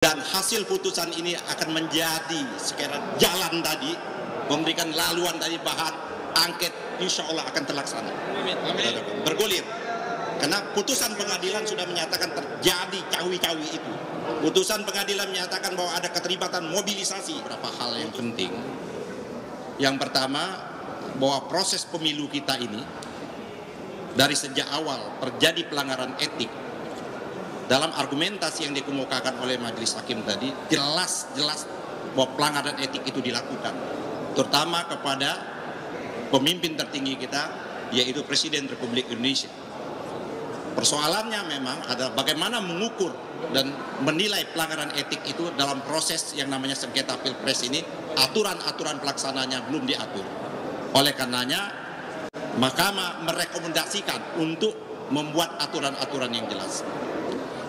Dan hasil putusan ini akan menjadi sekiranya jalan tadi, memberikan laluan dari bahan angket, insya Allah akan terlaksana. Bergulir. Karena putusan pengadilan sudah menyatakan terjadi cawi-cawi itu. Putusan pengadilan menyatakan bahwa ada keterlibatan mobilisasi. Beberapa hal yang penting. Yang pertama, bahwa proses pemilu kita ini dari sejak awal terjadi pelanggaran etik. Dalam argumentasi yang dikemukakan oleh majelis hakim tadi, jelas bahwa pelanggaran etik itu dilakukan, terutama kepada pemimpin tertinggi kita, yaitu Presiden Republik Indonesia. Persoalannya memang adalah bagaimana mengukur dan menilai pelanggaran etik itu dalam proses yang namanya sengketa Pilpres ini, aturan-aturan pelaksananya belum diatur. Oleh karenanya, Mahkamah merekomendasikan untuk membuat aturan-aturan yang jelas.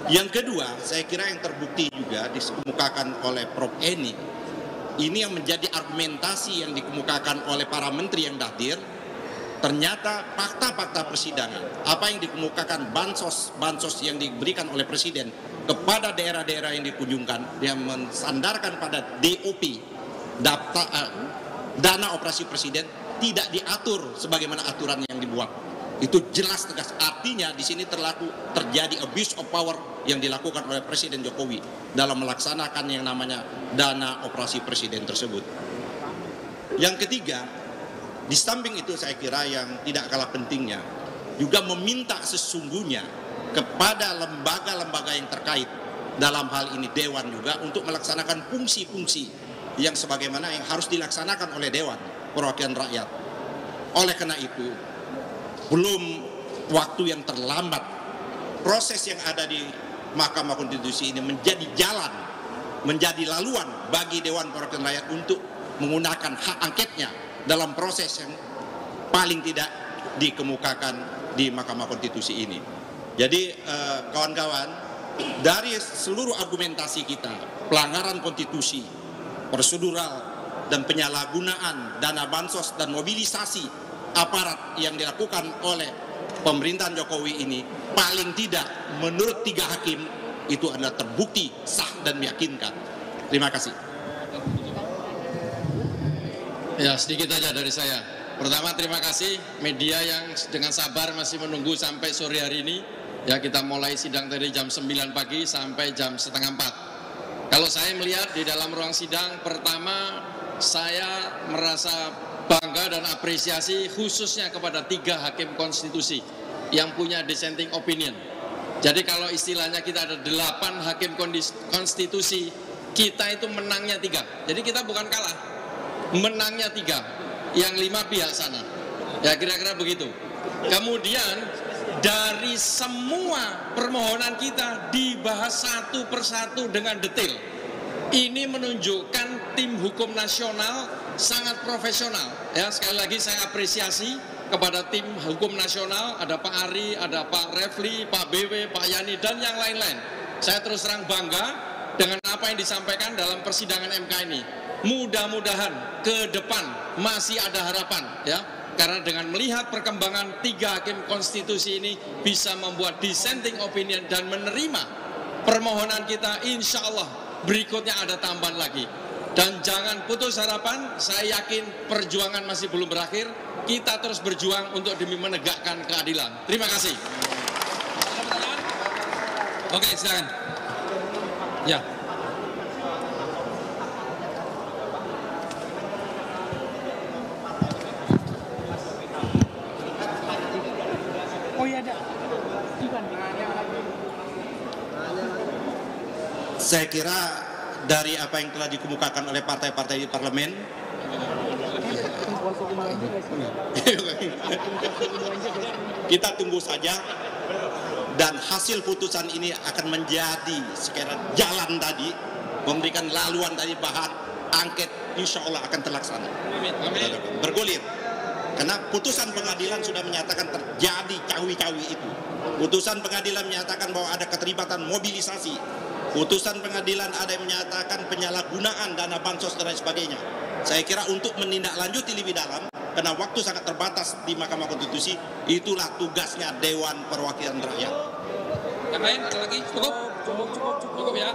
Yang kedua, saya kira yang terbukti juga dikemukakan oleh Prof. Eni, ini yang menjadi argumentasi yang dikemukakan oleh para menteri yang hadir, ternyata fakta-fakta persidangan, apa yang dikemukakan bansos yang diberikan oleh Presiden kepada daerah-daerah yang dikunjungkan, yang mensandarkan pada DOP, dana operasi Presiden, tidak diatur sebagaimana aturan yang dibuat. Itu jelas tegas. Artinya di sini terjadi abuse of power yang dilakukan oleh Presiden Jokowi dalam melaksanakan yang namanya dana operasi Presiden tersebut. Yang ketiga, di samping itu saya kira yang tidak kalah pentingnya juga meminta sesungguhnya kepada lembaga-lembaga yang terkait, dalam hal ini Dewan juga, untuk melaksanakan fungsi-fungsi yang sebagaimana yang harus dilaksanakan oleh Dewan Perwakilan Rakyat. Oleh karena itu, belum waktu yang terlambat, proses yang ada di Mahkamah Konstitusi ini menjadi jalan, menjadi laluan bagi Dewan Perwakilan Rakyat untuk menggunakan hak angketnya dalam proses yang paling tidak dikemukakan di Mahkamah Konstitusi ini. Jadi kawan-kawan, dari seluruh argumentasi kita, pelanggaran konstitusi, prosedural, dan penyalahgunaan dana bansos dan mobilisasi aparat yang dilakukan oleh pemerintahan Jokowi ini, paling tidak menurut 3 hakim itu adalah terbukti sah dan meyakinkan. Terima kasih. Ya, sedikit saja dari saya. Pertama, terima kasih media yang dengan sabar masih menunggu sampai sore hari ini. Ya, kita mulai sidang dari jam 9 pagi sampai jam setengah 4. Kalau saya melihat di dalam ruang sidang, pertama saya merasa bangga dan apresiasi khususnya kepada 3 hakim konstitusi yang punya dissenting opinion. Jadi kalau istilahnya kita ada 8 hakim konstitusi, kita itu menangnya 3. Jadi kita bukan kalah, menangnya 3, yang 5 pihak sana. Ya, kira-kira begitu. Kemudian dari semua permohonan kita dibahas satu persatu dengan detail. Ini menunjukkan tim hukum nasional sangat profesional. Ya, sekali lagi saya apresiasi kepada tim hukum nasional, ada Pak Ari, ada Pak Refli, Pak BW, Pak Yani, dan yang lain-lain. Saya terus terang bangga dengan apa yang disampaikan dalam persidangan MK ini. Mudah-mudahan ke depan masih ada harapan, ya, karena dengan melihat perkembangan 3 hakim konstitusi ini bisa membuat dissenting opinion dan menerima permohonan kita, insya Allah berikutnya ada tambahan lagi. Dan jangan putus harapan, saya yakin perjuangan masih belum berakhir. Kita terus berjuang untuk demi menegakkan keadilan. Terima kasih. Oke, silakan. Ya. Oh iya ada. Saya kira dari apa yang telah dikemukakan oleh partai-partai di parlemen, kita tunggu saja, dan hasil putusan ini akan menjadi sekiranya jalan tadi, memberikan laluan dari bahan angket, insya Allah akan terlaksana. Bergulir. Karena putusan pengadilan sudah menyatakan terjadi cawi-cawi itu. Putusan pengadilan menyatakan bahwa ada keterlibatan mobilisasi. Putusan pengadilan ada yang menyatakan penyalahgunaan dana bansos dan lain sebagainya. Saya kira untuk menindaklanjuti lebih dalam, karena waktu sangat terbatas di Mahkamah Konstitusi, itulah tugasnya Dewan Perwakilan Rakyat. Yang lain ada lagi? Cukup ya.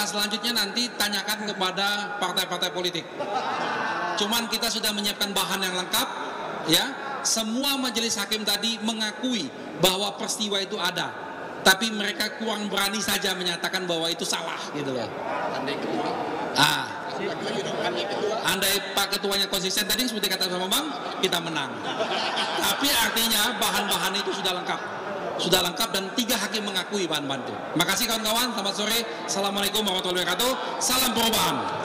pertanyaan selanjutnya nanti tanyakan kepada partai-partai politik. Cuman kita sudah menyiapkan bahan yang lengkap, ya. Semua majelis hakim tadi mengakui bahwa peristiwa itu ada, tapi mereka kurang berani saja menyatakan bahwa itu salah, gitu loh. Andai Pak Ketuanya konsisten tadi seperti kata sama Bang, kita menang. Tapi artinya bahan-bahan itu sudah lengkap dan 3 hakim mengakui bahan-bahan itu. Makasih kawan-kawan, selamat sore. Assalamualaikum warahmatullahi wabarakatuh. Salam perubahan.